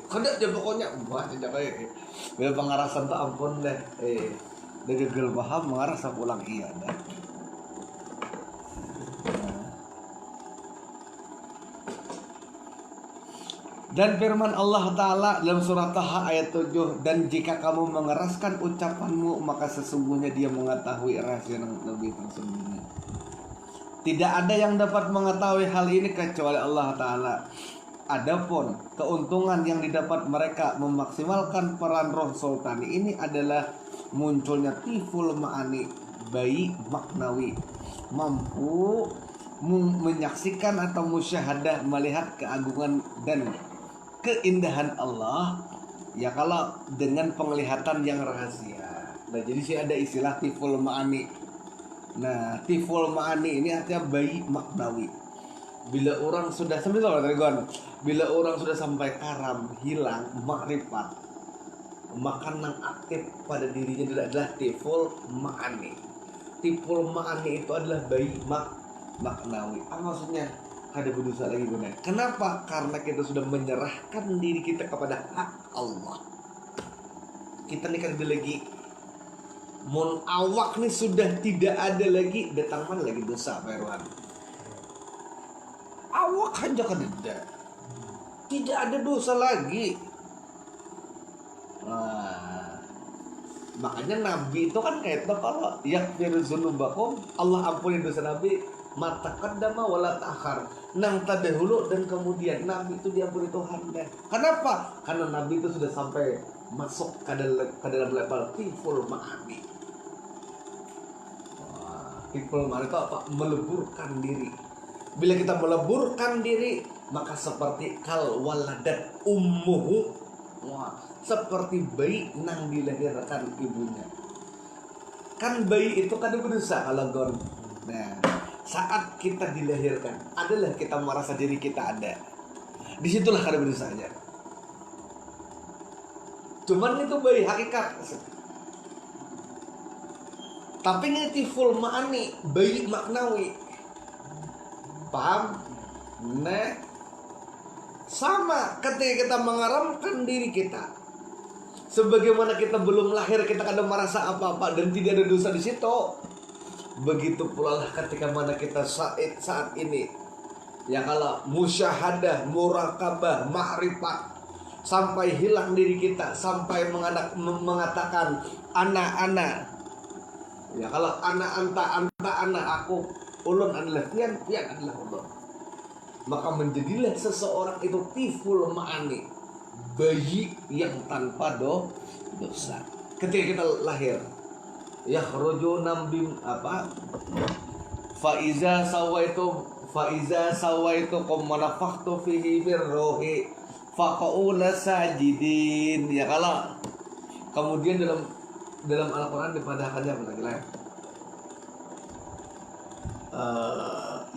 Kada aja pokoknya buat aja kayak bila pengarasan tuh ampun deh. Udah gagal paham mengarasa pulang iya dah. Dan firman Allah Ta'ala dalam surat Taha ayat 7, dan jika kamu mengeraskan ucapanmu maka sesungguhnya dia mengetahui rahasia yang lebih tersembunyi. Tidak ada yang dapat mengetahui hal ini kecuali Allah Ta'ala. Adapun keuntungan yang didapat mereka memaksimalkan peran roh sultani ini adalah munculnya tiful ma'ani, bayi maknawi, mampu menyaksikan atau musyahadah melihat keagungan dan keindahan Allah ya kalau dengan penglihatan yang rahasia. Nah jadi sih ada istilah tiful ma'ani. Nah tiful ma'ani ini artinya bayi maknawi. Bila orang sudah bila orang sudah sampai karam hilang makrifat, maka nang aktif pada dirinya adalah tiful ma'ani. Tiful ma'ani itu adalah bayi maknawi. Apa maksudnya? Ada berdosa lagi benar. Kenapa? Karena kita sudah menyerahkan diri kita kepada hak Allah. Kita nih kan lagi mon awak nih sudah tidak ada lagi, datang mana lagi dosa Pak Irwan? Awak aja kan tidak ada dosa lagi. Nah, makanya Nabi itu kan kayak kalau yaghfiru dzunubakum, Allah ampuni dosa Nabi mata qaddama wala ta'khar, nang terdahulu dan kemudian. Nabi itu diampuni Tuhan deh. Kenapa? Karena Nabi itu sudah sampai masuk ke dalam level tiful ma'ani. Tiful ma'ani itu apa? Meleburkan diri. Bila kita meleburkan diri, maka seperti kal waladat ummuhu, seperti bayi nang dilahirkan ibunya. Kan bayi itu kan berdosa kalau gon. Nah, saat kita dilahirkan adalah kita merasa diri kita ada. Disitulah kada berdosanya. Cuman itu bayi hakikat. Tapi ini tiful ma'ani, bayi maknawi. Paham? Nah, sama ketika kita mengaramkan diri kita. Sebagaimana kita belum lahir kita kadang merasa apa-apa dan tidak ada dosa di situ. Begitu pula lah ketika mana kita saat ini ya kalau musyahadah, murakabah, ma'rifat sampai hilang diri kita, sampai mengatakan anak-anak. Ya kalau anak anta anak aku, ulun adalah pian adalah ulun. Maka menjadilah seseorang itu tiful ma'ani, bayi yang tanpa dosa. Ketika kita lahir yakhruju nambim apa faiza sawaitu kum manafakhtu fihi birruhi faqaula sajidin. Ya kalau kemudian dalam Al-Qur'an dipadahkannya apa lagi lah?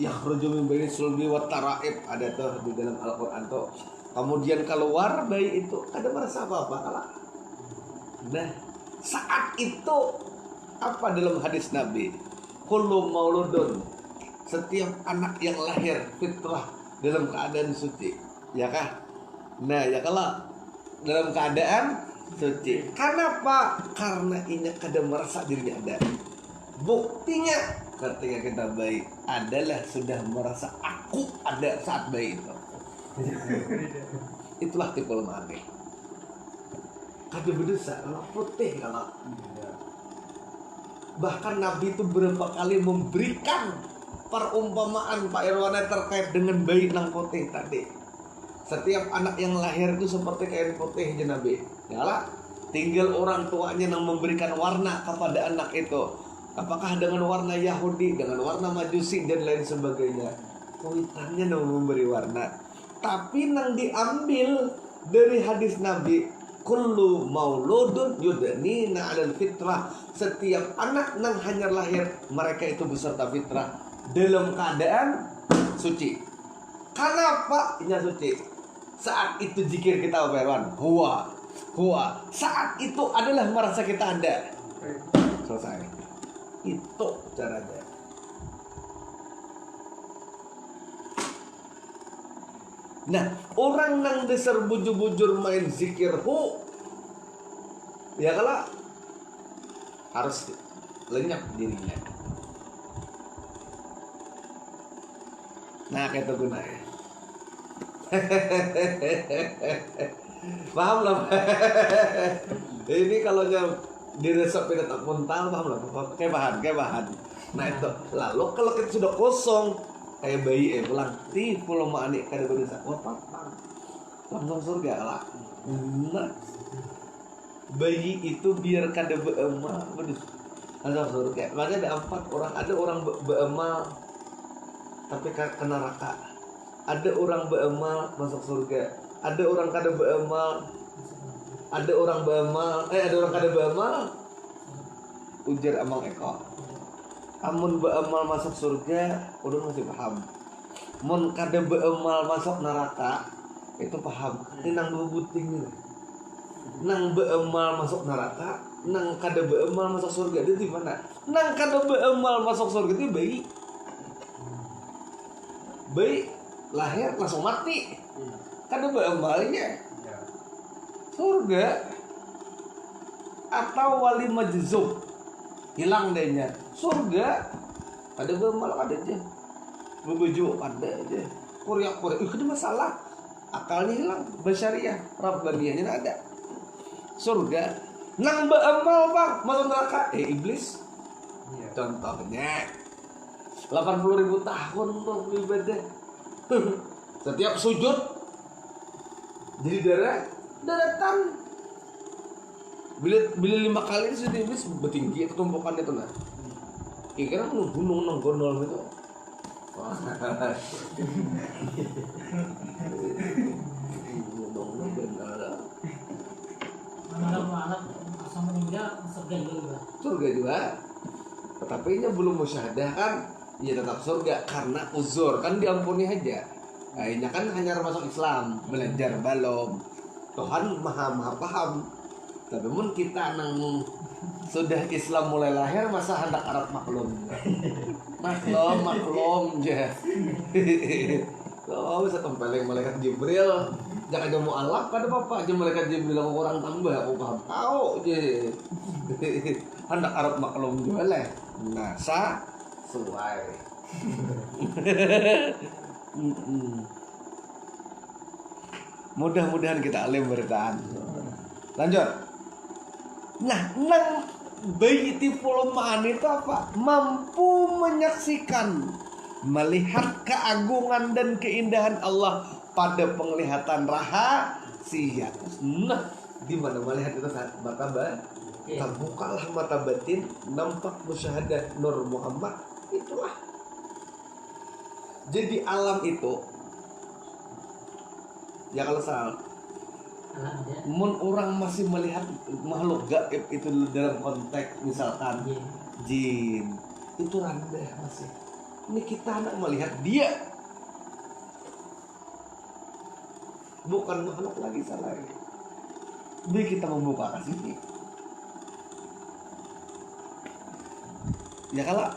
Yakhruju min baini sulbi wat taraib, ada tuh di dalam Al-Qur'an tuh. Kemudian keluar bayi itu ada merasa apa-apa kalah. Nah, saat itu apa dalam hadis Nabi? Kullu mauludun, setiap anak yang lahir fitrah dalam keadaan suci, ya kah? Nah, ya kalau dalam keadaan suci. Kenapa? Karena ini kada merasa dirinya ada. Buktinya ketika kita bayi adalah sudah merasa aku ada saat bayi itu. Itulah tiful ma'ani. Kada berdosa kalau putih kalau. Bahkan Nabi itu berapa kali memberikan perumpamaan Pak Irwan terkait dengan bayi nang putih tadi. Setiap anak yang lahir itu seperti kain putih aja Nabi. Yalah, tinggal orang tuanya yang memberikan warna kepada anak itu. Apakah dengan warna Yahudi, dengan warna Majusi dan lain sebagainya. Kuitannya yang memberi warna. Tapi nang diambil dari hadis Nabi, kullu mauludun yudnina 'alal fitrah. Setiap anak nang hanya lahir mereka itu beserta fitrah dalam keadaan suci. Kenapa ini suci? Saat itu zikir kita Pak Irwan, huwa. Saat itu adalah merasa kita ada. Selesai. Itu caranya. Nah, orang nang dasar bujur-bujur main zikir ya kalau harus lenyap dirinya. Nah, kayak itu gunanya. Paham lah. Ini kalau diresep ini tak mental, paham lah. Kayak bahan. Nah itu. Lalu kalau kita sudah kosong, kayak bayi pulang. Pulau manik kada berdosa. Wah pang. Langsung surga lah. Nah, bayi itu biar kada beemal, langsung surga. Makanya ada 4 orang. Ada orang beemal tapi ke neraka. Ada orang beemal masuk surga. Ada orang kada beemal. Ada orang kada beemal. Ujar Amang Eko. Amun beemal masuk surga, udah masih paham. Mun kada beemal masuk neraka, itu paham. Ini nang dua buting nih. Nang beemal masuk neraka, nang kada beemal masuk surga itu di mana? Nang kada beemal masuk surga itu bayi. Bayi lahir langsung mati. Kada beemalnya surga atau wali majzub hilang dehnya surga. Ada beemal ada aja, bebujuk ada aja, korea itu masalah akalnya hilang, basyariah rabbaniyahnya ada. Surga nang beemal bang masuk neraka iblis. Contohnya 80.000 tahun tuh ibadah. Setiap sujud jadi daratan. Bila 5 kali itu iblis bertinggi ketumpukan itu nah. Kira gunung nang gondol gitu. Surga juga. Tetapi nya belum musyahadah kan, ya tetap surga karena uzur kan diampuni aja. Akhirnya kan hanya masuk Islam, belajar balom. Tuhan maha paham. Tapi mun kita nang sudah Islam mulai lahir masa hendak Arab maklum aja. Kalau bisa tempeleng malaikat Jibril, jangan dia mau alap pada bapak aja malaikat Jibril orang tambah aku paham tahu je. Hendak Arab maklum juga lah. Nasa suai. Mudah-mudahan kita alim bertahan. Lanjut. Nah, nang bayi tipolomaan itu apa? Mampu menyaksikan, melihat keagungan dan keindahan Allah pada penglihatan rahasia. Nah, di mana melihat itu saat mata terbukalah mata batin, nampak musyahadah Nur Muhammad. Itulah. Jadi alam itu ya kalau salah mun orang masih melihat makhluk gaib itu dalam konteks misalkan jin itu rendah masih. Ini kita hendak melihat dia, bukan makhluk lagi salah. Jadi kita membuka kasih ini. Ya kalau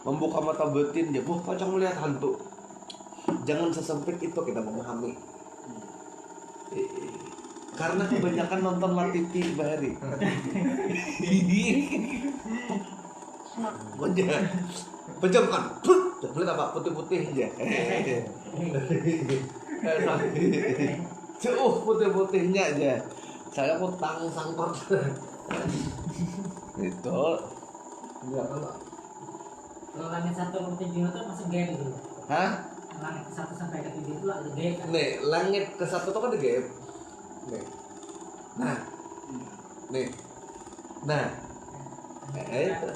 membuka mata batin dia, kacang melihat hantu. Jangan sesempit itu kita memahami. Karena kebanyakan nonton TV bahari. Pejamkan. Lihat apa putih-putih aja. Jauh putih-putihnya aja. Saya utang sangkot. Itu. Enggak apa. Kalau langit 1 sampai 7 itu masuk gaib gitu. Hah? Langit 1 sampai ke 7 itu ada gaib kan? Nih, langit ke 1 itu kan ada gaib. Nih. Nah. Nih. Nah. Itu.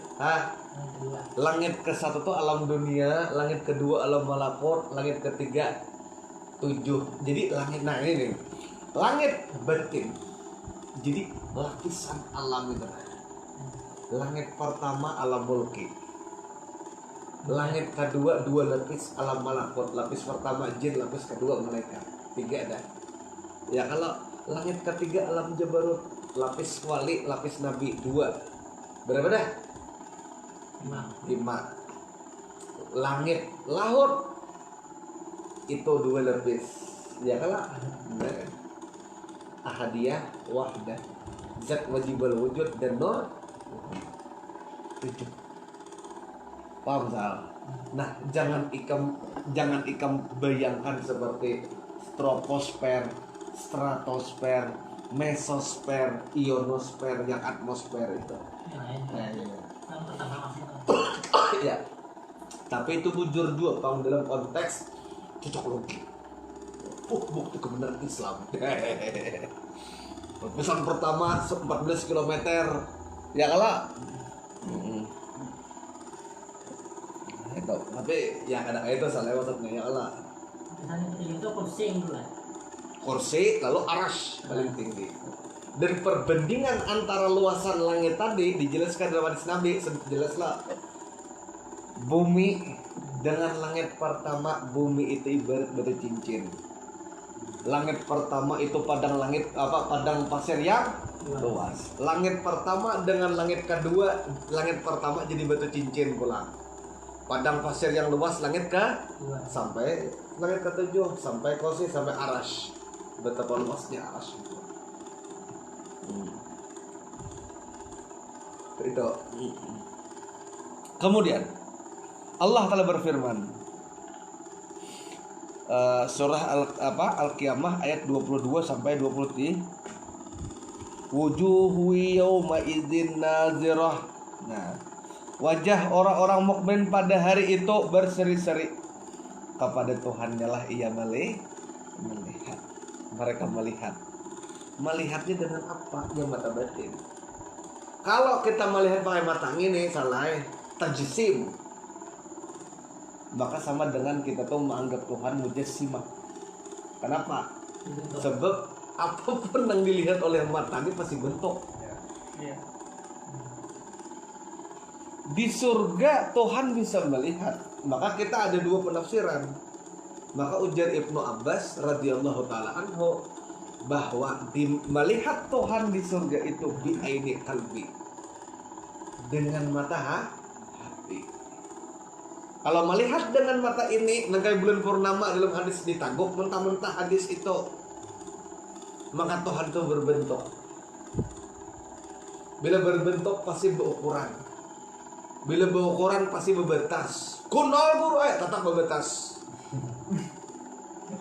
Langit ke 1 itu alam dunia, langit kedua alam malakut, langit ketiga 7. Jadi langit ini nih. Langit batin. Jadi lapisan alam itu. Langit pertama alam mulki. Langit kedua 2 lapis alam malakut. Lapis pertama jin, lapis kedua malaikat. 3 ada. Ya kalau langit ketiga alam jabarut, lapis wali, lapis nabi 2. Berapa dah? 5. Langit lahut itu dua lapis. Ya kalah. Nah, ahadiyah, wahdah, zat wajibul wujud dan nur. Itu. Paham salah? Nah, jangan ikam bayangkan seperti troposfer, stratosfer, mesosfer, ionosfer, yang atmosfer itu. Nah, iya. Yang pertama masih Ya. Tapi itu bujur juga Bang dalam konteks cocok logi. Bukti kebenaran Islam. Pesan pertama 14 km. Ya kalah. Itu. Tapi ya kadang itu salah maksudnya ya kalah. misalnya ketujuh itu kursi dulu lah. Kursi lalu arash paling tinggi. Dan perbandingan antara luasan langit tadi dijelaskan dalam hadis Nabi, jelaslah bumi dengan langit pertama. Bumi itu ibarat batu cincin. Langit pertama itu padang pasir yang luas. Langit pertama dengan langit kedua, langit pertama jadi batu cincin pula. Padang pasir yang luas, langit ke sampai langit ketujuh, sampai kursi, sampai arash. Betapa luasnya arash itu. Itu. Kemudian Allah telah berfirman, surah Al-Qiyamah ayat 22 sampai 23. Wujuhu yawma idzin nazirah. Nah, wajah orang-orang mukmin pada hari itu berseri-seri. Kepada Tuhannya lah ia melihat. Mereka melihat. Melihatnya dengan apa? Yang mata batin. Kalau kita melihat pakai mata ini salah, tajsim. Maka sama dengan kita tuh menganggap Tuhan mujassimah. Kenapa? Sebab apapun yang dilihat oleh mata ini pasti bentuk. Di surga Tuhan bisa melihat. Maka kita ada dua penafsiran. Maka ujar Ibnu Abbas radhiyallahu taala anhu bahwa melihat Tuhan di surga itu bi aini qalbi, dengan mata hati. Kalau melihat dengan mata ini, nangkai bulan purnama dalam hadis ditaguk mentah-mentah hadis itu, maka Tuhan itu berbentuk. Bila berbentuk pasti berukuran. Bila berukuran pasti bebatas. Kunol guru tetap bebatas.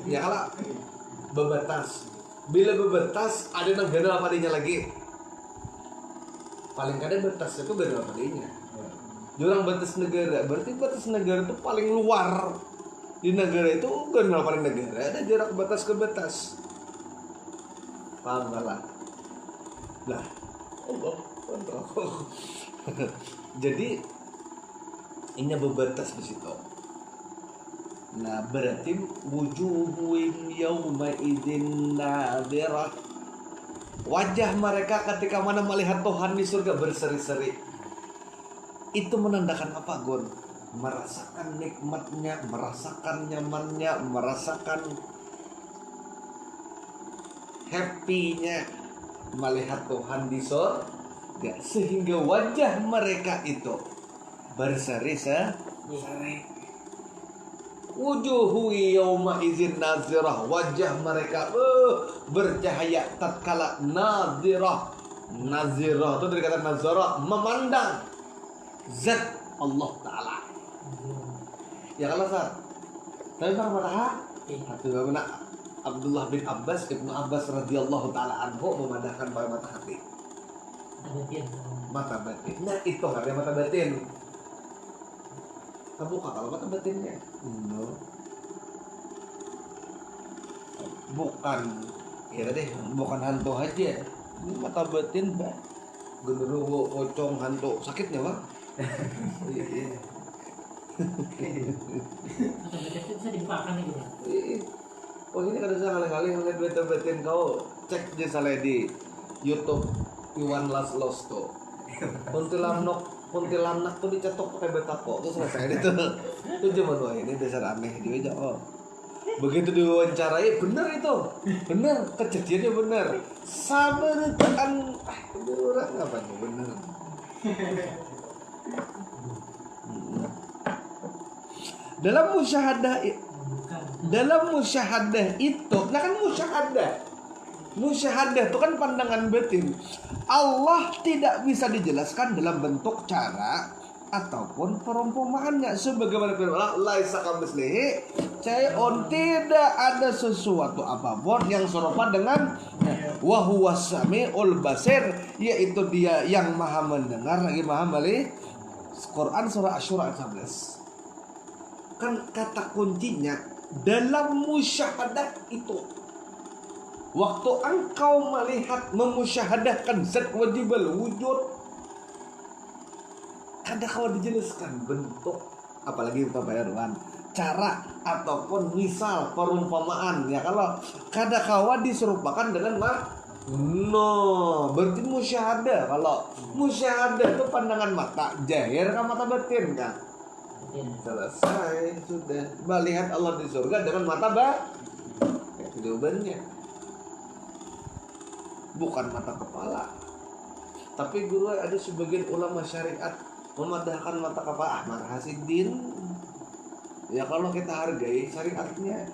Ya kalah bebatas. Bila bebatas ada yang ganda padinya lagi. Paling kadang batas itu ganda padinya. Jurang batas negara, berarti batas negara itu paling luar. Di negara itu ganda paling negara, ada jarak batas ke batas. Paham kalah? Lah, Allah. Jadi ini bebatas di situ. Nah, berarti wujuhum yauma idzin nadhirah. Wajah mereka ketika mana melihat Tuhan di surga berseri-seri. Itu menandakan apa, Gon? Merasakan nikmatnya, merasakan nyamannya, merasakan happy-nya melihat Tuhan di surga, sehingga wajah mereka itu berseri-seri. Wujuhu yawma idzin nazirah, wajah mereka bercahaya tatkala nazirah. Nazirah itu dari kata nazara, memandang zat Allah Ta'ala. Ya kalau Sar, tapi bang mata hati bagaimana Abdullah bin Abbas, Ibnu Abbas radhiyallahu ta'ala anhu memandangkan pakai mata hati, mata batin. Nah itu harusnya mata batin. Terbuka kalau mata batinnya. No. Bukan, ya deh, bukan hantu aja. Ini mata batin, Mbak. Genderuwo, pocong, hantu, sakitnya, Bang. Iya. Mata batin itu bisa dibukakan gitu. Oh ini kada sekali-kali ngeliat mata batin kau cek aja salah di YouTube Iwan Laslosto. Kuntilanak tuh dicetok pakai betako tuh selesai itu. Itu cuma wah ini dasar aneh dia aja. Oh. Begitu diwawancarai bener itu. Bener, kejadiannya bener. Sabar kan orang apa nih bener. Dalam musyahadah dalam musyahadah itu, nah kan musyahadah itu kan pandangan batin. Allah tidak bisa dijelaskan dalam bentuk cara ataupun perumpamaannya, sebagaimana firman Allah, laisa kamitslihi syai'un, tidak ada sesuatu apapun yang serupa dengan wa huwas samiul basir, yaitu dia yang maha mendengar lagi maha melihat. Quran surah Asy-Syura ayat 11. Kan kata kuncinya dalam musyahadah itu. Waktu engkau melihat, memusyahadahkan zat wajibal wujud, kada kawa dijelaskan bentuk, apalagi pembayaran, cara ataupun misal perumpamaan ya. Kalau kada kawa diserupakan dengan berarti musyahadah. Kalau musyahadah itu pandangan mata zahir kan, mata batin kan. Selesai sudah. Melihat Allah di surga dengan mata itu jawabannya. Bukan mata kepala. Tapi guru ada sebagian ulama syariat memadahkan mata kepala. Ahmad Hasidin. Ya kalau kita hargai syariatnya.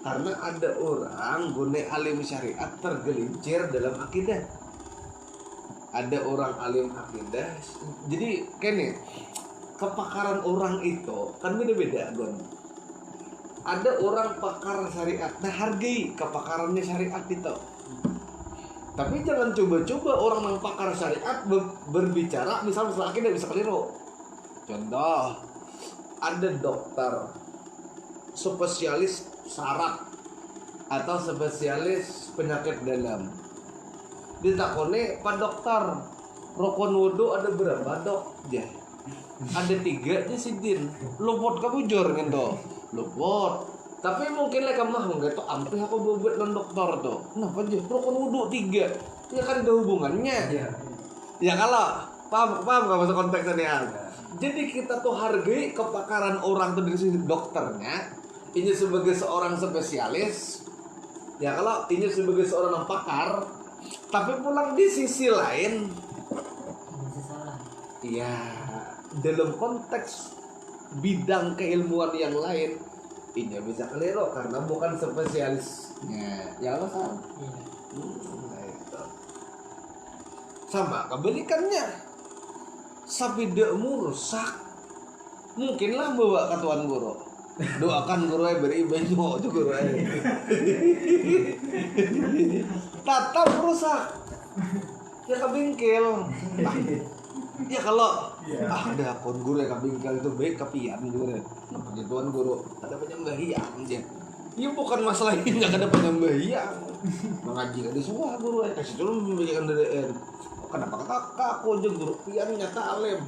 Karena ada orang gune alim syariat tergelincir dalam akidah. Ada orang alim akidah. Jadi kene kepakaran orang itu kan beda-beda, Gon. Ada orang pakar syariat, nah hargai kepakarannya syariat itu. Tapi jangan coba-coba orang yang pakar syariat berbicara misalnya masalah akidah bisa keliru. Contoh, ada dokter spesialis saraf atau spesialis penyakit dalam. Ditakoni, Pak Dokter, rukun wudu ada berapa, Dok? Ya. Ada 3 aja sidin. Luput kamu jor gitu. Luput. Tapi mungkin lah kamu enggak tuh ampe aku bobot non dokter tuh. Kenapa aja rukun wudu 3? Ya kan ada hubungannya. Ya kalau paham enggak maksud konteksnya ya. Jadi kita tuh hargai kepakaran orang tuh dari sisi dokternya. Ini sebagai seorang spesialis. Ya kalau ini sebagai seorang pakar, tapi pulang di sisi lain, iya, dalam konteks bidang keilmuan yang lain, ini bisa keliru karena bukan spesialisnya. Ya Allah salah. Sama kebalikannya, sabidakmu rusak, mungkinlah bawa ke tuan guru. Doakan guru beribadah itu guru tatap rusak ya kebingkil. Ya kalau ada akun guru yang kebingkil itu baik kepian guru. Namanya tuan guru ada penyembahyang aja. Ya bukan masalah ini nggak ada penyembahyang. Mengaji ada semua guru kasih dulu membagikan DDR. Kenapa kakak aku aja guru pian nyata alim.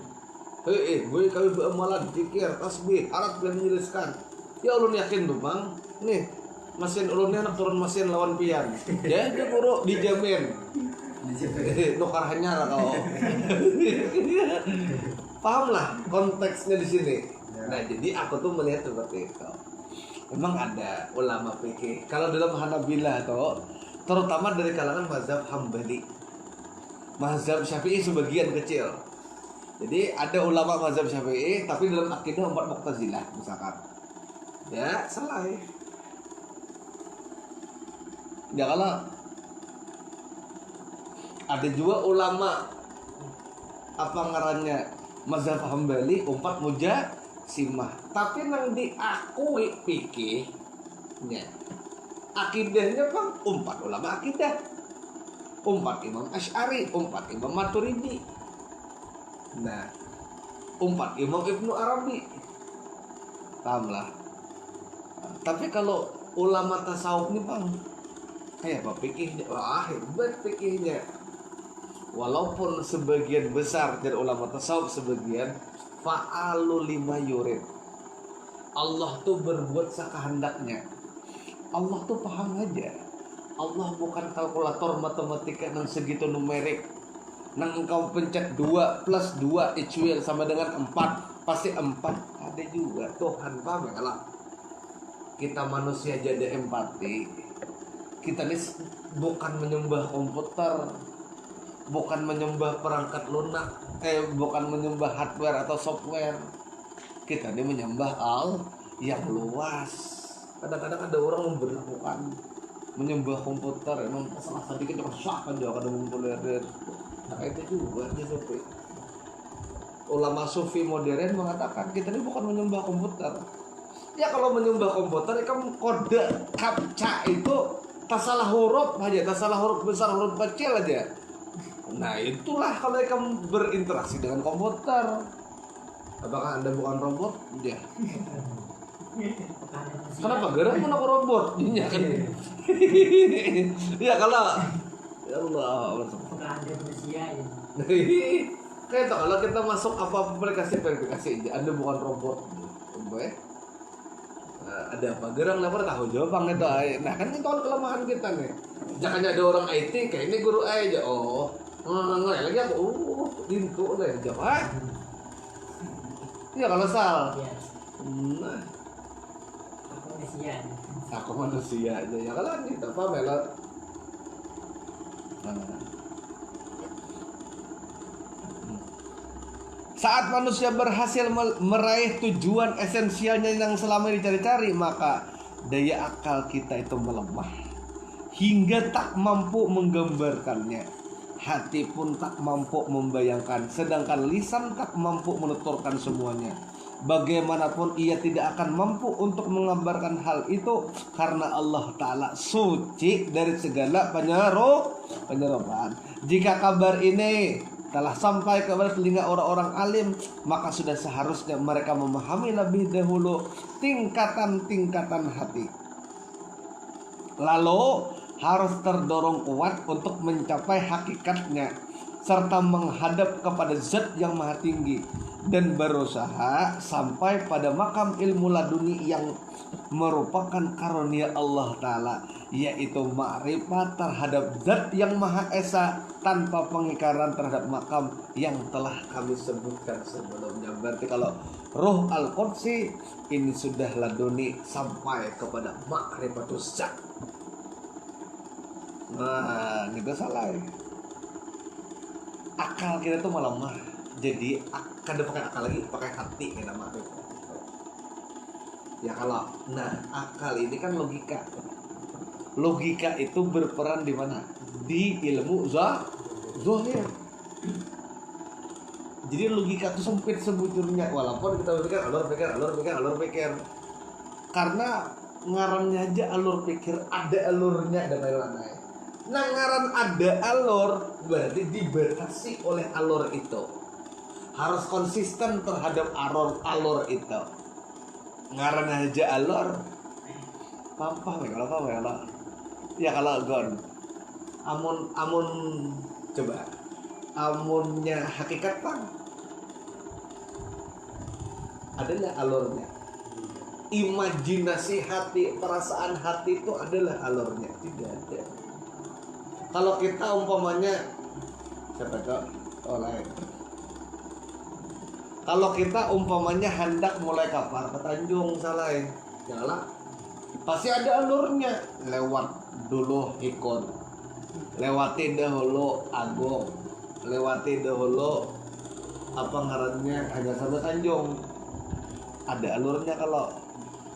Gue kami beramalan, zikir, tasbih, harap kalian menjelaskan. Ya ulun yakin tuh bang, nih mesin ulunnya nak turun mesin lawan pian. Ya dia guru dijamin. Nukar hanya lah kau. Paham lah konteksnya di sini. Nah jadi aku tuh melihat seperti itu. Memang ada ulama fikih. Kalau dalam Hanabilah tuh, terutama dari kalangan mazhab Hambali, mazhab Syafi'i sebagian kecil. Jadi ada ulama mazhab Syafi'i tapi dalam akidah 4 Mu'tazilah misalkan. Ya, salah ya. Ya kalau ada juga ulama apa ngarannya mazhab Hambali 4 Mujasimah. Tapi nang diakui fikihnya akidahnya Bang 4 ulama akidah. 4 Imam Asy'ari, 4 Imam Maturidi. Nah, 4 Imam Ibnu Arabi. Pahamlah. Tapi kalau ulama tasawuf nih Bang, kayak apa fikihnya? Wah, hebat fikihnya. Walaupun sebagian besar dari ulama tasawuf sebagian fa'alu lima yurid. Allah tuh berbuat sekehendaknya. Allah tuh paham aja. Allah bukan kalkulator matematika yang segitu numerik. Nang engkau pencet 2 plus 2 equal sama dengan 4, pasti 4. Ada juga Tuhan, paham ya lah. Kita manusia jadi empati. Kita ini bukan menyembah komputer, bukan menyembah perangkat lunak, bukan menyembah hardware atau software. Kita ini menyembah yang luas. kadang-kadang ada orang memberlakukan menyembah komputer emang salah sedikit rusak aja kadang mempolerir. Nah itu juga aja Sofi. Ulama sufi modern mengatakan kita ini bukan menyembah komputer. Ya kalau menyembah komputer kan kode captcha itu tak salah huruf aja, tak salah huruf besar huruf kecil aja. Nah itulah kalau kamu berinteraksi dengan komputer. Apakah Anda bukan robot? Ya. Kenapa gerak pun aku robot? Iya kan. Ya kalau ya Allah. Apakah Anda manusia ya? Kayak tuh kalau kita masuk apa aplikasi verifikasi aja, Anda bukan robot. Baik. Ada apa gerang lapor tahu jawab itu. Nah kan itu kan kelemahan kita nih. Jangan ada orang IT kayak ini guru aja. Oh, nggak lagi aku. Dintu deh jawab. Iya kalau sal. Iya. Nah, Aku manusia. aku manusia aja ya kalau kita apa melot. Saat manusia berhasil meraih tujuan esensialnya yang selama ini dicari-cari, maka daya akal kita itu melemah hingga tak mampu menggambarkannya. Hati pun tak mampu membayangkan, sedangkan lisan tak mampu menuturkan semuanya. Bagaimanapun ia tidak akan mampu untuk menggambarkan hal itu karena Allah Ta'ala suci dari segala penyerupaan. Jika kabar ini telah sampai kepada telinga orang-orang alim, maka sudah seharusnya mereka memahami lebih dahulu tingkatan-tingkatan hati. Lalu harus terdorong kuat untuk mencapai hakikatnya serta menghadap kepada zat yang maha tinggi dan berusaha sampai pada makam ilmu laduni yang merupakan karunia Allah Ta'ala, yaitu ma'rifat terhadap zat yang maha esa tanpa pengingkaran terhadap makam yang telah kami sebutkan sebelumnya. Berarti kalau Ruh Al-Qudsi ini sudah laduni sampai kepada ma'rifatus zat. Nah, itu salah ya. Akal kita tuh melemah. Jadi kan pakai akal lagi, pakai hati kita ma'rifat. Ya kalau akal ini kan logika. Logika itu berperan di mana? Di ilmu zahir. Jadi logika itu sempit sebujurnya, walaupun kita berpikir alur pikir. Karena ngarannya aja alur pikir, ada alurnya dan lain-lain. Nah ngaran ada alur berarti dibatasi oleh alur itu. Harus konsisten terhadap alur itu. Ngaran aja alur. Apa ya? Ya kalau gon. Amun coba. Amunnya hakikat bang. Adalah alurnya. Imajinasi hati, perasaan hati itu adalah alurnya. Tidak ada. Kalau kita umpamanya siapa tahu lain. Kalau kita umpamanya hendak mulai kapar ke Tanjung salah ya. Janganlah. Pasti ada alurnya. Lewat dulu Hikon. Lewati dahulu Agung. Lewati dahulu apa ngarannya hanya sampai Tanjung. Ada alurnya kalau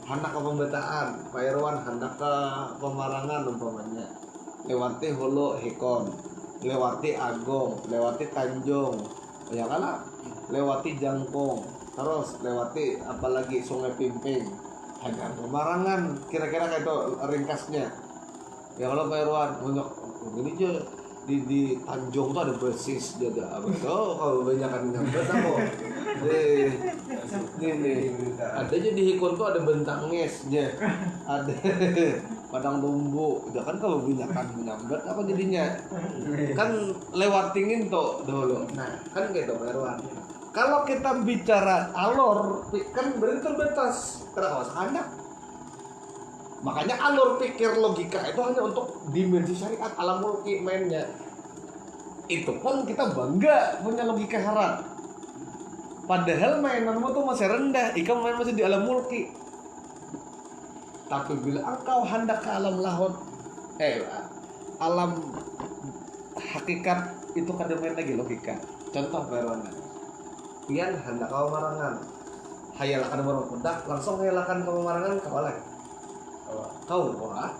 hendak ke Pembetaan, Pak Irwan hendak ke Pemarangan umpamanya. Lewati hulu Hikon, lewati Agung, lewati Tanjung, ya kan? Lewati Jangkung, terus lewati apalagi Sungai Pimping, hanya Pemarangan, kira-kira kayak itu ringkasnya. Ya kalau Pak Irwan banyak ini aja di Tanjung tuh ada basis jaga apa itu kalau banyak kan nyampe aku nih ada aja di Hikon tuh ada Bentangnesnya ada Padang Tumbu ya kan kalau banyakan menyambat apa jadinya kan lewat tingin tuh dulu. Nah kan gitu Pak Irwan, kalau kita bicara alur kan berarti terbatas kenapa hanya. Makanya alur pikir logika itu hanya untuk dimensi syariat alam mulki mainnya. Itu pun kita bangga punya logika haram. Padahal mainanmu tuh masih rendah, ikam main masih di alam mulki. Tapi bila engkau hendak ke alam lahut, alam hakikat itu kada main lagi logika. Contoh Berwana. Pian hendak ke Pemarangan. Hayalakan baru pedak, langsung hayalakan ke Pemarangan kawalan. Kawa.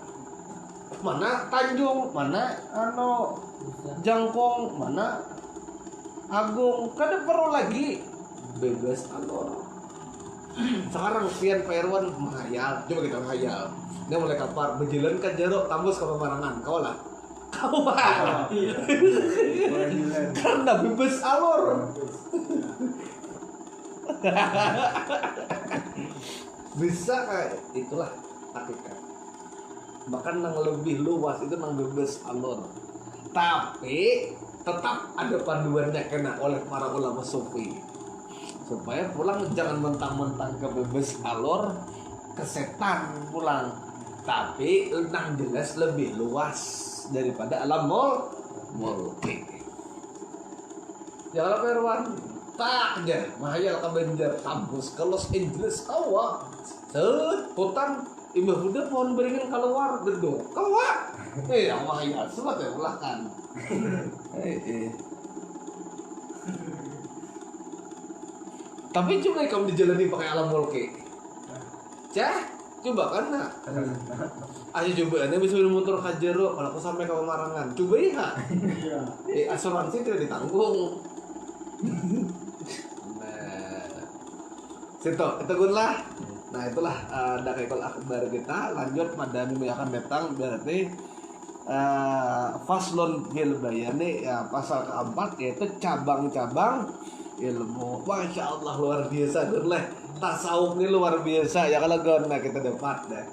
Mana Tanjung, mana Jangkong, mana Agung, kada perlu lagi bebas alor. Sekarang pian Pak Irwan menghayal, coba kita menghayal. Dia mulai kapar berjalan ke jeruk tambus ke pemarangan, kau lah. Kau lah. Karena bebas alor. Bisa kayak itulah hakikat. Bahkan yang lebih luas itu yang bebas alor. Tapi tetap ada panduannya kena oleh para ulama sufi supaya pulang jangan mentang-mentang ke bebas alor ke setan pulang, tapi yang jelas lebih luas daripada alam mulki. Jangan Perwan tak aja mahayal ke Banjar kampus ke Los Angeles kawa hutan imbah udah pohon beringin keluar gedung kawa mahayal semua ya belakang. Tapi coba kamu dijalani pakai alam mulki. Cah, coba kan nak. Ayo coba, ini bisa motor kajero kalau aku sampai ke Pemarangan. Coba ya. Asuransi tidak ditanggung. Nah, situ, itu lah. Nah itulah Daqaiqul Akhbar kita. Lanjut pada minggu yang akan datang berarti faslun fil bayani ya, pasal keempat yaitu cabang-cabang ilmu. Masya Allah luar biasa lah. Tasawuf ini luar biasa ya kalau guna kita dapat deh.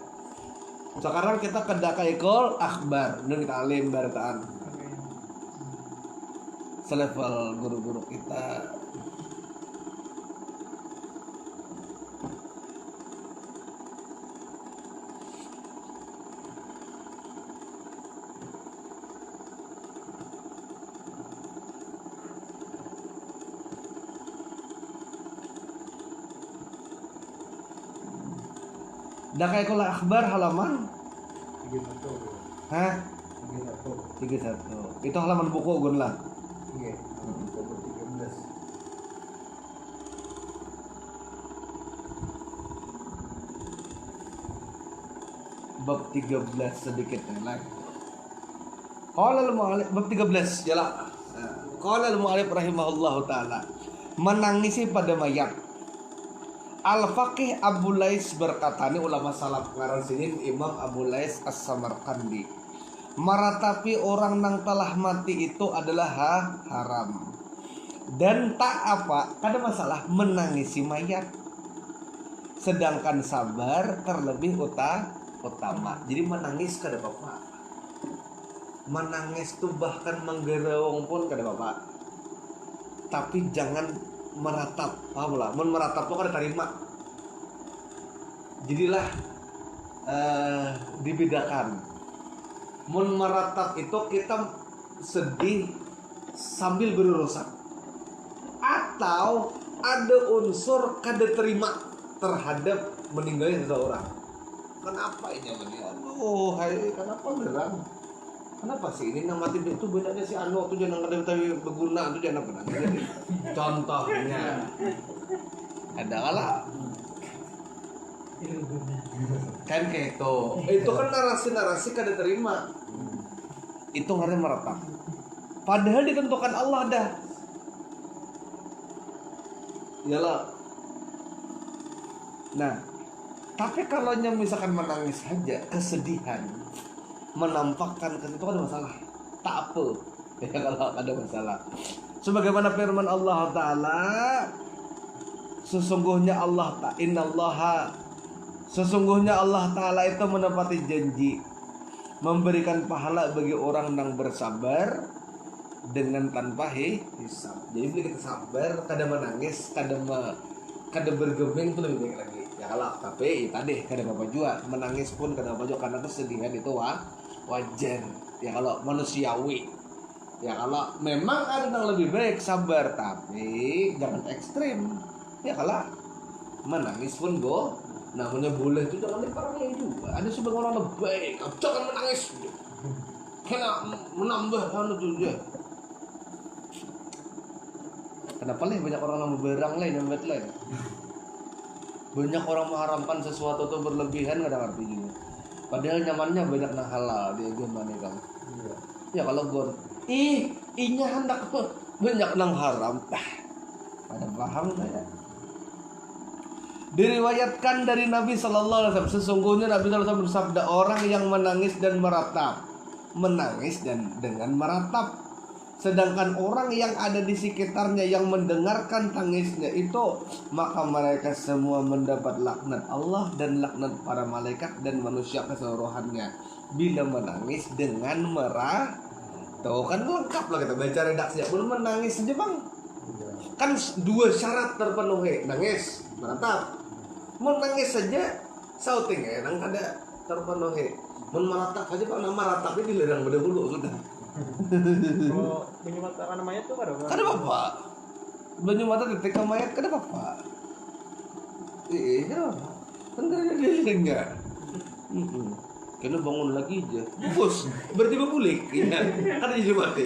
Sekarang kita ke Daqaiqul Akhbar dan kita alim barataan selevel guru-guru kita. Daqaiqul Akhbar halaman 31. Hah? 31. 31. Itu halaman buku gun lah. Iya, nomor 13. Bab 13 sedikit lagi. Qala al-mu'allif bab 13 jalan. Qala al-mu'allif rahimahullahu taala menangisi pada mayat. Al-Faqih Abu Lais berkata, ini ulama salaf ngaran sini Imam Abu Lais As-Samarqandi, meratapi orang yang telah mati itu adalah haram dan tak apa kada masalah menangisi mayat, sedangkan sabar terlebih utama. Jadi menangis kada apa-apa, menangis tuh bahkan menggerewong pun kada apa-apa, tapi jangan meratap, paham lah? Mun meratap tuh kada terima. Jadilah dibedakan. Mun meratap itu kita sedih sambil berurusan, atau ada unsur kada terima terhadap meninggalnya seseorang. Kenapa ini dia? Aduh, hai, kenapa gerang? Kenapa sih ini nama tim itu bedanya si Anu tuh jangan ada tapi berguna tuh jangan pernah. Contohnya ada kalah kan kayak itu kan narasi kada terima, itu ngarep meratap. Padahal ditentukan Allah dah. Iyalah. Nah, tapi kalau misalkan menangis saja, kesedihan menampakkan ke situ ada masalah. Tak apa. Ya kalau ada masalah. Sebagaimana firman Allah Ta'ala, sesungguhnya Allah Ta'ala itu menepati janji memberikan pahala bagi orang yang bersabar dengan tanpa hisab. Jadi bila kita sabar, kada menangis, kada bergeming itu lebih baik lagi. Ya kalau tapi tadi kada apa juga, menangis pun kada apa juga karena kesedihan itu wajar. Ya kalau manusiawi. Ya kalau memang ada yang lebih baik sabar, tapi jangan ekstrim. Ya kalau menangis pun namanya boleh itu jangan diperangi juga. Ada sebagian orang lebih baik, jangan menangis. Kena menambah tuh dia. Kenapa nih banyak orang yang berang lain yang lain? Banyak orang mengharamkan sesuatu itu berlebihan, nggak ada arti juga. Padahal nyamannya banyak nang halal dia gimana kamu? Iya. Ya kalau gon, inya hendak banyak nang haram. Pada paham nggak ya? Diriwayatkan dari Nabi Sallallahu Alaihi Wasallam, sesungguhnya Nabi Sallallahu Alaihi Wasallam bersabda, orang yang menangis dan meratap, menangis dan dengan meratap. Sedangkan orang yang ada di sekitarnya yang mendengarkan tangisnya itu, maka mereka semua mendapat laknat Allah dan laknat para malaikat dan manusia keseluruhannya bila menangis dengan merah. Tuh kan lengkap lah kita baca redaksinya. Belum menangis saja bang, Iya. kan dua syarat terpenuhi, nangis, meratap. Mau nangis saja shouting ya, nang ada terpenuhi. Mau meratap saja pak, nama meratapnya dilarang berdahulu sudah. Kalau menyumatkan mayat tuh kada Kada bapak. Banyu mata ketika mayat kada bapak. Kada bapak. Kan kada ada dalilnya. Kena bangun lagi aja. Bos, berarti berpulik. Ya, kan jadi mati.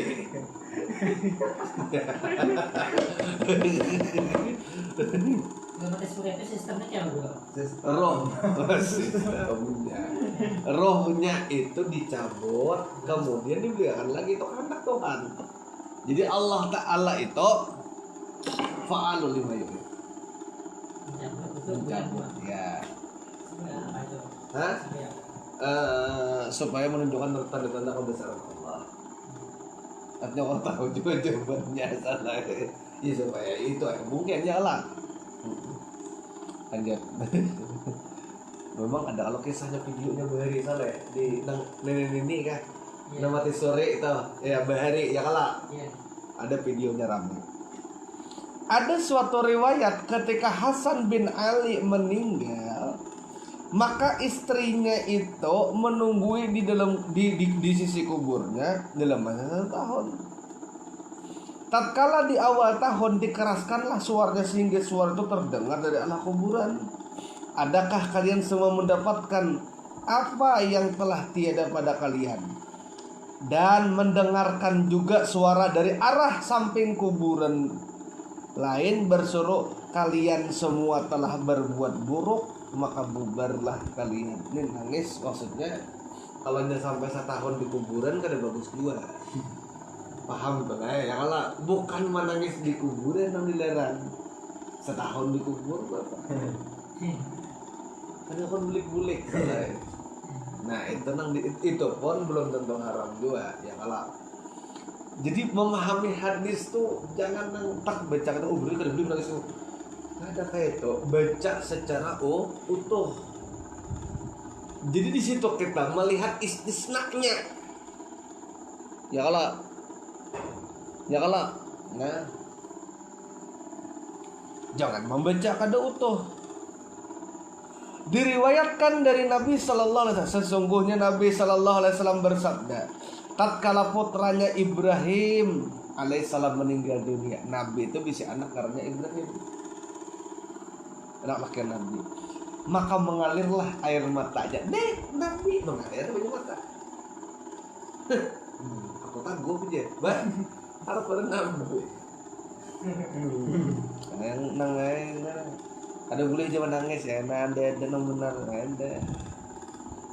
Kalau mati surya itu sistemnya kayak apa? Roh sistemnya. Rohnya itu dicabut, kemudian diberikan lagi itu anak Tuhan. Jadi Allah Ta'ala itu fa'alul lima yurid. Mencabut ya. Apa itu? Hah? Surya. Supaya menunjukkan tanda-tanda kebesaran Allah. Artinya kau tahu juga jawabannya salah. Ya supaya itu mungkin jalan. Lanjut. Memang ada kalau kisahnya videonya Bahari Saleh di nenek kan. Iya. Nama sore itu ya Bahari ya kala. Iya. Ada videonya ramai. Ada suatu riwayat ketika Hasan bin Ali meninggal, maka istrinya itu menunggui di dalam di sisi kuburnya dalam masa 1 tahun. Tatkala di awal tahun dikeraskanlah suaranya sehingga suara itu terdengar dari anak kuburan. Adakah kalian semua mendapatkan apa yang telah tiada pada kalian? Dan mendengarkan juga suara dari arah samping kuburan lain berseru, kalian semua telah berbuat buruk, maka bubarlah kalian. Ini nangis maksudnya kalau dia sampai 1 tahun di kuburan kada bagus juga. Paham tuh ya kalau bukan menangis di kuburan yang dilarang. 1 tahun di kubur bapak. Ada kan bulik-bulik. Nah itu pun belum tentu haram juga ya kalau. Jadi memahami hadis tuh jangan tak baca kata beri kada beli menangis tuh. Ada kayak itu baca secara utuh. Jadi di situ kita melihat istisnaknya. Ya kalau nah jangan membaca kada utuh. Diriwayatkan dari Nabi Sallallahu Alaihi Wasallam, sesungguhnya Nabi Sallallahu Alaihi Wasallam bersabda, tatkala putranya Ibrahim alaihissalam meninggal dunia, Nabi itu bisa anak karena Ibrahim, anak laki Nabi, maka mengalirlah air matanya. Nabi mengalir banyak mata. Aku kagum aja, bah. Harap pada Nabi. Yang nangis, ada boleh jangan nangis ya, ada nang benar ada.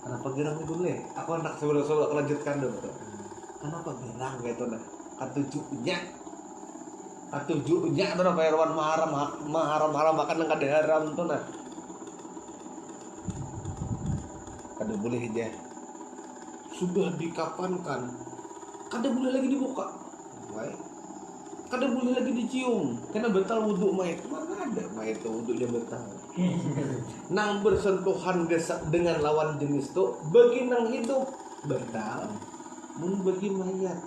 Kenapa gerang itu boleh? Aku anak sebelum lanjutkan dulu tuh. Kenapa gerang gitu nah? Katujunya tuh nah perwan maharam makan yang kada haram tuh nah. Kada boleh aja. Sudah dikapankan, kada boleh lagi dibuka. Baik. Kada boleh lagi dicium, karena batal wudhu mayat. Mana ada mayat itu wudhunya batal. Nang bersentuhan dengan lawan jenis tuh bagi nang hidup batal. Mun bagi mayat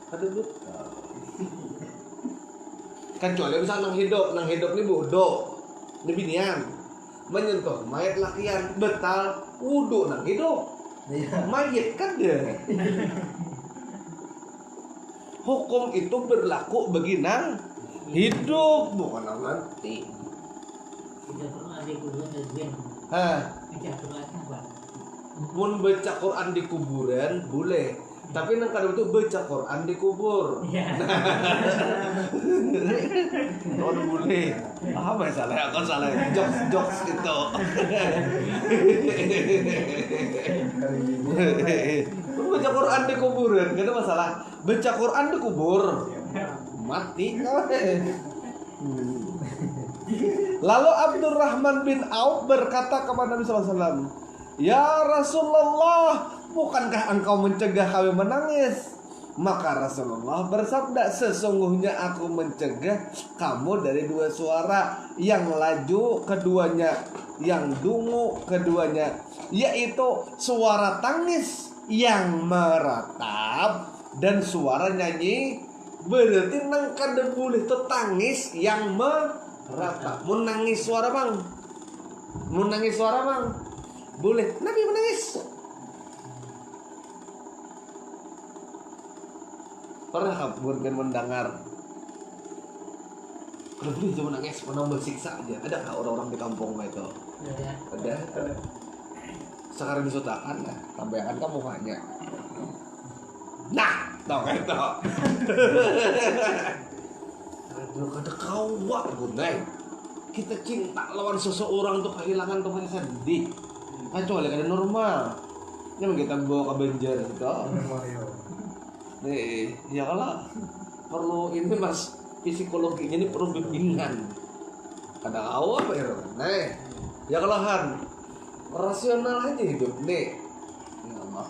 kada batal. Kecuali misal nang hidup ni bodoh, ni binian menyentuh mayat lakian batal wudhu nang hidup. Mayat kada. Hukum itu berlaku bagi nang hidup, bukan nang mati. Tidak pernah ada kuburan dan Hah, tidak pernah apa. mun baca Quran di kuburan boleh, Tapi nang kada itu baca Quran di kubur. Iya. Oh boleh. Apa yang salah? Aku salah. Jokes itu. Baca Quran di kuburan, gak ada masalah. Baca Quran di kubur, mati. Lalu Abdurrahman bin Auf berkata kepada Nabi SAW, "Ya Rasulullah, bukankah engkau mencegah kami menangis?" Maka Rasulullah bersabda, "Sesungguhnya aku mencegah kamu dari dua suara, yang laju keduanya, yang dungu keduanya, yaitu suara tangis yang meratap dan suara nyanyi." Berarti nang kada boleh tuh tangis yang meratap. Mau nangis suara bang, mau nangis suara bang, boleh. Nabi menangis. Pernah kamu mendengar? Kalau boleh cuma nangis, menambah siksa aja. Ada nggak orang-orang di kampung itu? Ada. Sekarang disutakan, nah, tambahan kamu mukanya. Nah, tau kan itu. Aduh, kada kawak gunai. Kita cinta lawan seseorang tuh kehilangan tuh masih sedih. Kecuali kada normal. Ini kita bawa ke Banjar itu. Nih, ya kalau perlu ini mas psikologinya ini perlu bimbingan. Kada kawak ya. Nih, ya kalau Han rasional aja hidup nih. Ya Allah.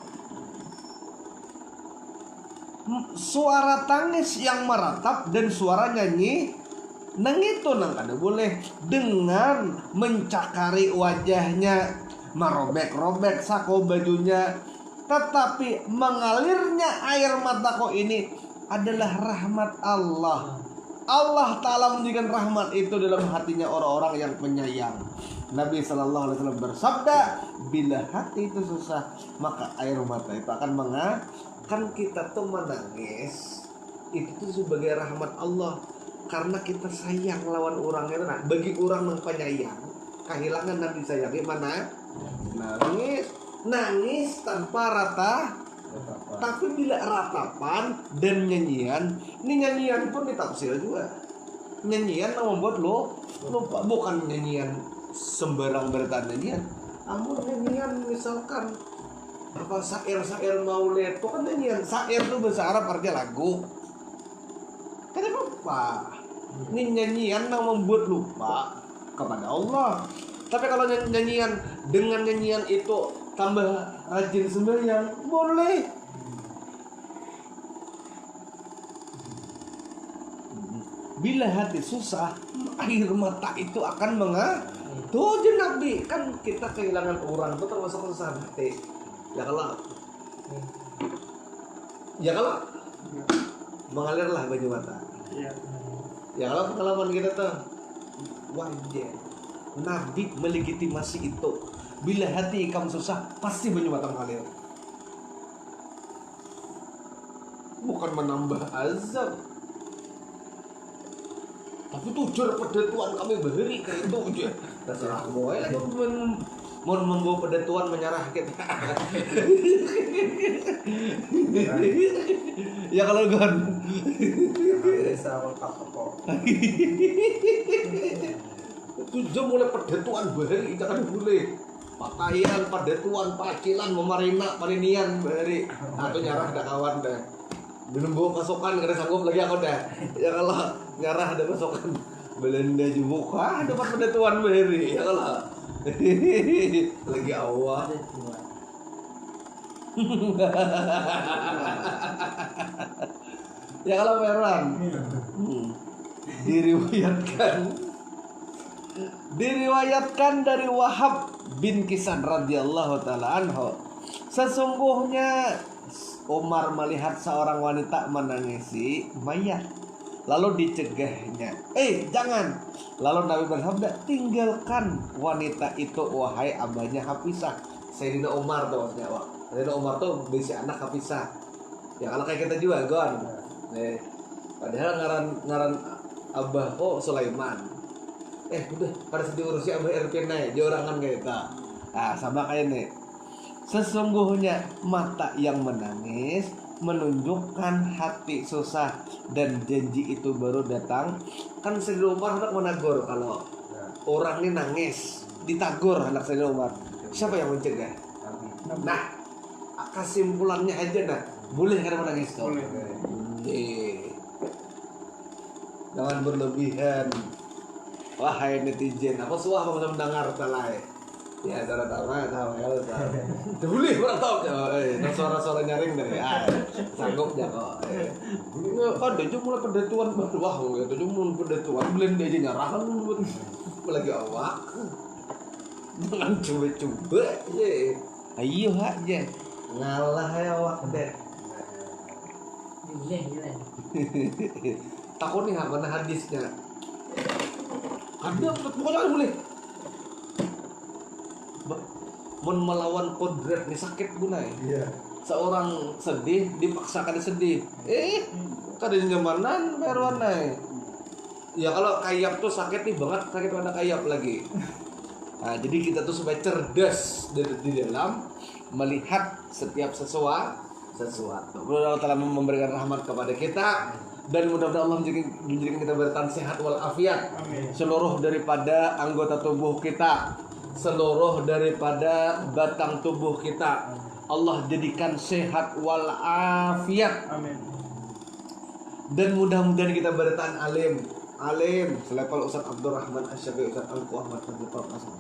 Suara tangis yang meratap dan suara nyanyi nang itu nang kada boleh dengan mencakari wajahnya, merobek-robek sako bajunya, tetapi mengalirnya air mata kau ini adalah rahmat Allah. Allah Ta'ala menjadikan rahmat itu dalam hatinya orang-orang yang penyayang. Nabi Sallallahu Alaihi Wasallam bersabda, bila hati itu susah, maka air mata itu akan kan kita tuh menangis itu tuh sebagai rahmat Allah, karena kita sayang lawan orang itu. Nah, bagi orang yang penyayang, kehilangan dan disayangi mana nangis tanpa rata. Tapi bila ratapan dan nyanyian, ini nyanyian pun ditafsir juga. Nyanyian yang membuat lo lupa, bukan nyanyian sembarang bertanda nyanyian. Namun nyanyian misalkan apa syair maulid, itu kan nyanyian. Syair itu bahasa Arab artinya lagu. Kenapa lupa? Ini nyanyian yang membuat lupa kepada Allah. Tapi kalau nyanyian dengan nyanyian itu tambah rajin sembahyang, boleh. Bila hati susah, air mata itu akan tuh Nabi, kan kita kehilangan orang itu termasuk kesusahan hati. Ya kalau mengalirlah baju mata. Ya kalau pengalaman kita tuh wajar. Nabi melegitimasi itu. Bila hati kamu susah, pasti baju mata mengalir. Bukan menambah azab. Tapi tujuan pedatuan kami beri kayak itu aja. Terserah boy lagi mau membawa pedatuan menyerah kita. Ya kalau gon. Desa lengkap kok. Tujuan mulai pedatuan beri jangan boleh. Pakaian pedatuan pacilan memarina parinian beri. Atau nyarah dah kawan dah. Belum bawa pasokan kada sanggup lagi aku dah. Ya kalau nyarah ada pasokan Belanda juga dapat pedatuan beri. Ya kalau lagi awal. Ya kalau Merwan diriwayatkan dari Wahab bin Kisan radhiyallahu taala anhu, sesungguhnya Umar melihat seorang wanita menangisi mayat, lalu dicegahnya. Jangan. Lalu Nabi bersabda, tinggalkan wanita itu wahai abahnya Hafisah. Sayyidina Umar tuh maksudnya. Sayyidina Umar tuh bisi anak Hafisah. Ya kalau kayak kita juga gon. Padahal ngaran abah Sulaiman. Udah pada diurusi abah Erpinai, jorangan kayak kita. Nah, sama kayak nih. Sesungguhnya mata yang menangis menunjukkan hati susah dan janji itu baru datang. Kan Sayyidina Umar hendak menegur kalau orang ini nangis, ditagur anak Sayyidina Umar. Siapa yang mencegah? Nah, kesimpulannya aja nah, boleh kada menangis kau? Boleh. Jangan berlebihan. Wahai netizen, apa suah apa bisa mendengar talai? Ya, cara tahu kalau tahu. Boleh kurang tahu ya. Suara-suara nyaring dari sanggup ya kok. Ada cuma mulai pendatuan wah itu cuma mulai pendatuan belum dia aja nyarahan lagi awak. Jangan coba-coba ya. Ayo aja. Ngalah ya awak deh. Gile. Takut nih nggak pernah hadisnya. Ada pokoknya boleh. Mun melawan kodrat nih sakit gunai. Iya. Seorang sedih dipaksakan sedih. Kadang zamanan berwarna. Ya kalau kayap tuh sakit nih banget, sakit pada kayap lagi. Nah, jadi kita tuh supaya cerdas di dalam melihat setiap sesuatu. Mudah-mudahan Allah telah memberikan rahmat kepada kita dan mudah-mudahan Allah menjadikan kita bertahan sehat walafiat. Amin. Seluruh daripada anggota tubuh kita, seluruh daripada batang tubuh kita, Allah jadikan sehat walafiat. Amin. Dan mudah-mudahan kita bertahan alim selevel Ustaz Abdurrahman Asy-Syafi'i, Ustaz Angku Ahmad Fadil Qasim,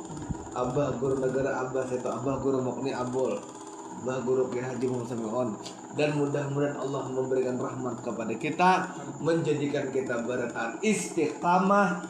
Abah Guru Negara Abah Seto, Abah Guru Mukni Abul, Abah Guru Kiai Haji Muhammad Sami'un. Dan mudah-mudahan Allah memberikan rahmat kepada kita, menjadikan kita bertahan istiqamah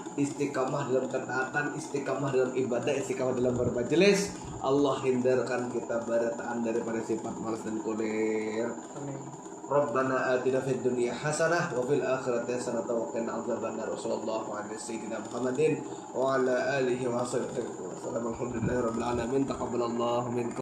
dalam ketaatan, istiqamah dalam ibadah, istiqamah dalam bermajelis. Allah hindarkan kita bertahan daripada sifat malas dan koler. Amin. Rabbana atina fid dunya hasanah wa fil akhirati hasanah wa qina adzabannar. Sallallahu alaihi sayyidina Muhammadin wa ala alihi wa sahbihi wa sallam. Alhamdulillahirabbil alamin. Taqabbalallahu minkum.